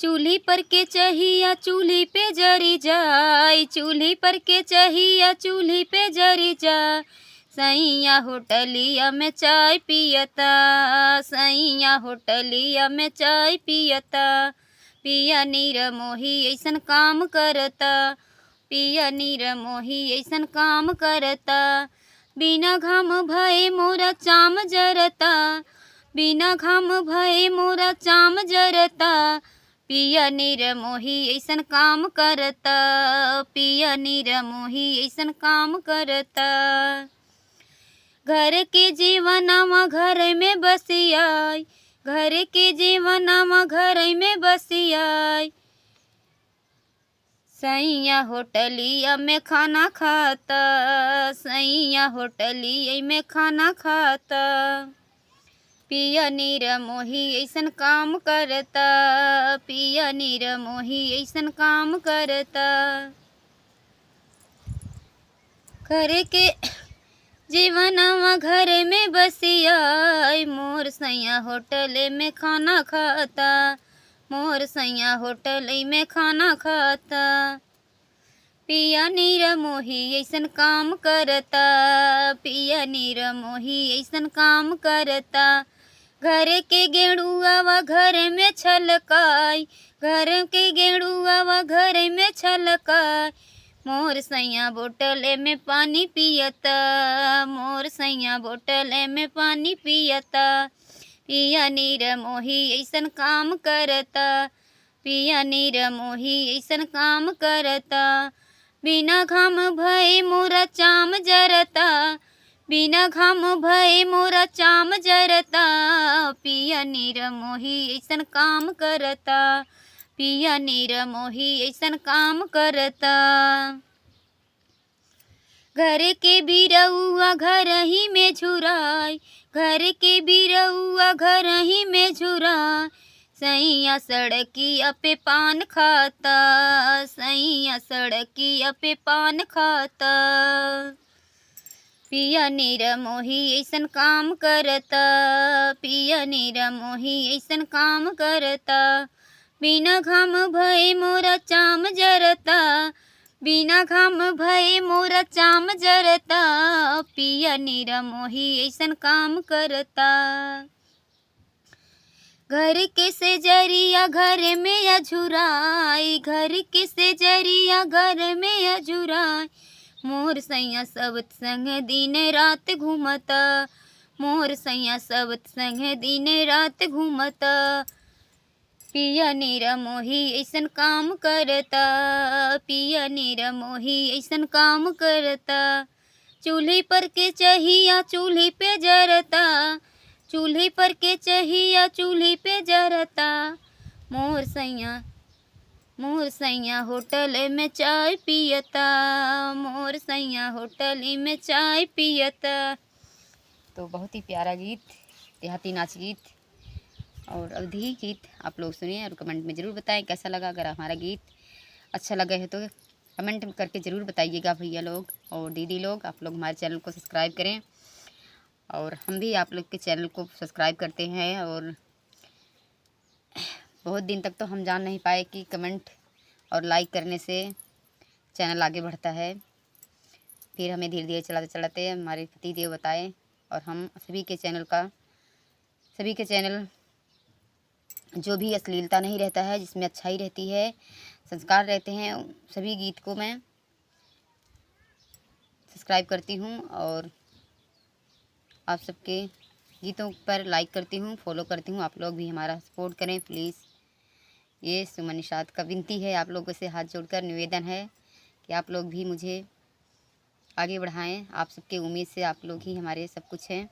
चूल्ही पर के चहिया चूल्ही पे जरी जाय, चूल्ही पर के चहिया चूल्ही पे जरी जाय। सैया होटलिया में चाय पियता, सैया होटलिया में चाय पियता। पिया नीर मोही ऐसन काम करता, पिया नीर मोही ऐसन काम करता। बिना घाम भये मोरा चाम जरता, बिना घाम भये मोरा चाम जरता। पिया नीर मोही ऐसन काम करता, पिया नीर मोही ऐसन काम करता। घर के जीवनमा घर में बसियाय, घर के जीवनमा घर में बसियाय। सैया होटलिया में खाना खाता, सैया होटलिया में खाना खाता। पिया नीर मोही ऐसन काम करता, पिया नीर मोही ऐसन काम करता। घर के जीवनमा घर में बसियाय, मोर सैया होटल में खाना खाता, मोर सैया होटल में खाना खाता। पिया नीर मोही ऐसन काम करता, पिया नीर मोही ऐसन काम करता। घर के गेड़ुआ घर में छलकाय, घर के गेड़ुआ घर में छलकाय। मोर सैया बोतल में पानी पियता, मोर सैया बोतल में पानी पियता। पिया नीर मोही ऐसन काम करता, पिया नीर मोही ऐसन काम करता। बिना घाम भये मोरा चाम जरता, बिना घाम भये मोरा चाम जरता। पिया नीर मोही ऐसन काम करता, पिया नीर मोही ऐसन काम करता। घर के बिरउआ घर ही में झुराय, घर के बिरउआ घर ही में झुराय। सैया सड़किया पे पान खाता, सैया सड़किया पे पान खाता। पिया नीर मोही ऐसन काम करता, पिया नीर मोही ऐसन काम करता। बिना घाम भये मोरा चाम जरता, बिना घाम भये मोरा चाम जरता। पिया नीर मोही ऐसन काम करता। घर के से जरिया घर में अझुराय, घर के से जरिया घर में अझुराय। मोर सैया सबत संग दिन रात घूमता, मोर सैया सबत संग दिन रात घूमता। पिया नीर मोही ऐसन काम करता, पिया नीर मोही ऐसन काम करता। चूल्ही पर के चहिया चूल्ही पे जरता, चूल्ही पर के चहिया चूल्ही पे जरता। मोर सैया होटल में चाय पियता, मोर सैया होटल में चाय पियता। तो बहुत ही प्यारा गीत, देहाती नाच गीत और अवधी गीत आप लोग सुनिए और कमेंट में ज़रूर बताएं कैसा लगा। अगर हमारा गीत अच्छा लगा है तो कमेंट करके ज़रूर बताइएगा भैया लोग और दीदी लोग। आप लोग हमारे चैनल को सब्सक्राइब करें और हम भी आप लोग के चैनल को सब्सक्राइब करते हैं। और बहुत दिन तक तो हम जान नहीं पाए कि कमेंट और लाइक करने से चैनल आगे बढ़ता है। फिर हमें धीरे धीरे चलाते चलाते हमारे पति देव बताए और हम सभी के चैनल जो भी अश्लीलता नहीं रहता है, जिसमें अच्छाई रहती है, संस्कार रहते हैं, सभी गीत को मैं सब्सक्राइब करती हूँ और आप सबके गीतों पर लाइक करती हूँ, फॉलो करती हूँ। आप लोग भी हमारा सपोर्ट करें प्लीज़। ये सुमन निषाद का विनती है, आप लोगों से हाथ जोड़कर निवेदन है कि आप लोग भी मुझे आगे बढ़ाएं। आप सबके उम्मीद से आप लोग ही हमारे सब कुछ हैं।